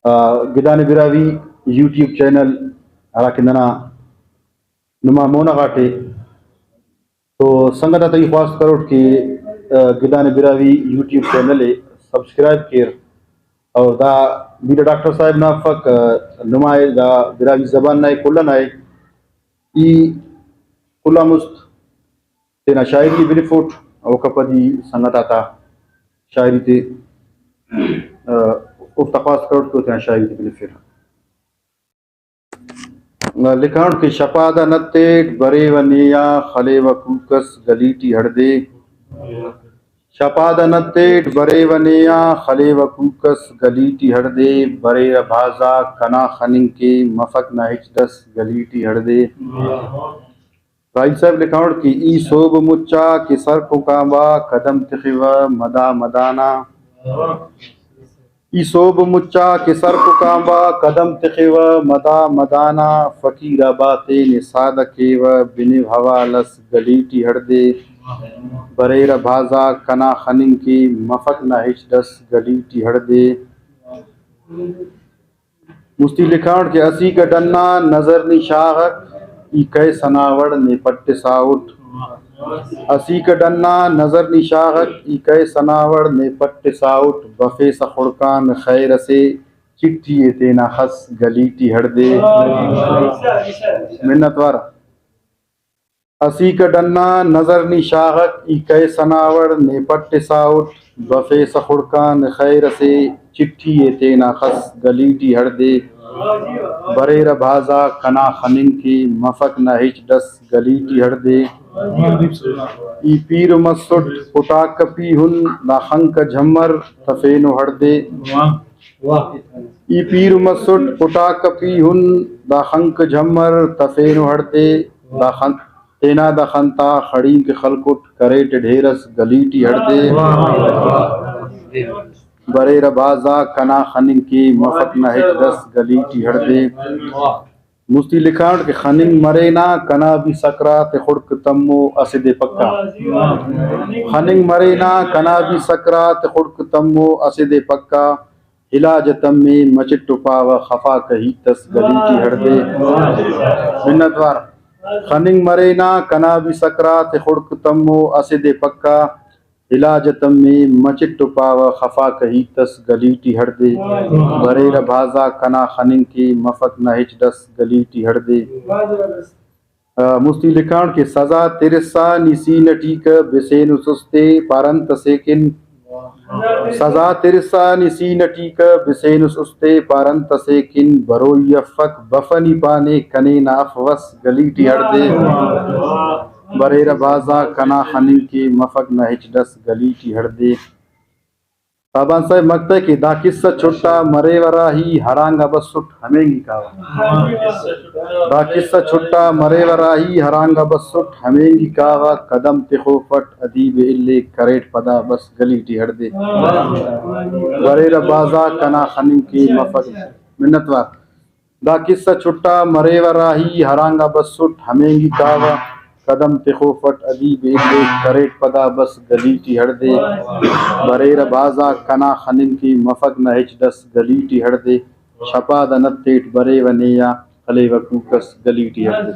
گدان Brahui YouTube channel راکندنا نما مونا غاٹے تو سنگتا تی خواست کروٹ کہ گدان براوی یوٹیوب چینل سبسکرائب کیر اور دا بیدا ڈاکٹر صاحب نافق نمائے دا براوی زبان نائے کلا نائے ای کلا مست تینا شاعری کی بلی فوٹ او کپا دی سنگتا تا شاعری تے افتخواست کروٹ کو تینا شاعری تے بلی فوٹ لکھاؤں کہ شپادہ نتیٹ برے و نیا خلے و کوکس گلیٹی ہڑدے شپادہ نتیٹ برے و نیا خلے و کوکس گلیٹی ہڑدے برے بھازا کنا خننگ کے مفک نہ ہچ دس گلیٹی ہڑدے بھائی صاحب لکھاؤں کہ ای صوب مچا کہ سر کو کامبا قدم تخیوہ مدا مدانا ای صوب مچا کہ سر کو کامبا قدم تخیوہ مدا مدانا فقیر باتے نسادہ کیوہ بنو حوالس گلیٹی ہڑدے بریر بھازا کنا خننگ کی مفک نہ ہچ دس گلیٹی ہڑدے مستی لکھاؤں کہ اسی کا ڈنا نظر نی شاغک ای کئے سناوڑ نے پٹ ساؤٹ اسی کا ڈنا نظر نی شاغک ای کئے سناوڑ نے پٹ ساؤٹ بفے سخڑکان خیر سے چٹھی تینا خس گلیٹی ہڑدے منت وار اسی کا ڈنا نظر نی شاغک ای کئے سناوڑ نے پٹ ساؤٹ بفے سخڑکان خیر سے چٹھی تینا خس گلیٹی ہڑدے بریر بھازا کنا خننگ کی مفک نہ ہچ ڈس گلیٹی ہڑدے ای پیر مسٹ پٹا کپی ہن دا خنک جھمر تفینو ہڑدے ای پیر مسٹ پٹا کپی ہن دا خنک جھمر تفینو ہڑدے دا خن تینا دا خنتا خڑیم کے خلکٹ کریٹ ڈھیرس گلیٹی ہڑدے بریر بازا کنا خننگ کی مفک نہ ہچ دس گلیٹی ہڑدے مستی لکھاؤں کہ خننگ مرینا کنا بھی سکرات خڑک تمو اسد پکا خننگ مرینا کنا بھی سکرات خڑک تمو اسد پکا علاج تمی مچٹ پاو خفا کہی تس گلیٹی ہڑدے منت وار خننگ مرینا کنا بھی سکرات خڑک تمو اسد پکا علاج تمی مچٹ پاو خفا کہی تس گلیٹی ہڑدے بریر بھازا کنا خننگ کی مفک نہ ہچ ڈس گلیٹی ہڑدے مستی لکھاؤں کہ سزا ترسا نسی نٹیک بسین سستے پارنت سیکن سزا ترسا نسی نٹیک بسین سستے پارنت سیکن بروی فک بفنی پانے کنے نا افوس گلیٹی ہڑدے بریر بازا کنا خننگ کی مفک نہ ہچ ڈس گلیٹی ہڑدے بابان صاحب مکتا ہے کہ دا قصہ چھٹا مرے وراہی ہرانگا بسٹ ہمینگی کاوا دا قصہ چھٹا مرے وراہی ہرانگا بسٹ ہمینگی کاوا قدم تخوفٹ ادیب اللہ کریٹ پدا بس گلیٹی ہڑدے بریر بازا کنا خننگ کی مفک منتوار دا قصہ چھٹا مرے وراہی ہرانگا بسٹ ہمینگی کاوا قدم تخوفٹ ادیب اللہ کریٹ پدا بس گلیٹی ہڑدے بریر بازا کنا خننگ کی مفک نہ ہچ ڈس گلیٹی ہڑدے شپادہ نتیٹ برے و نیا خلے و کوکس گلیٹی ہڑدے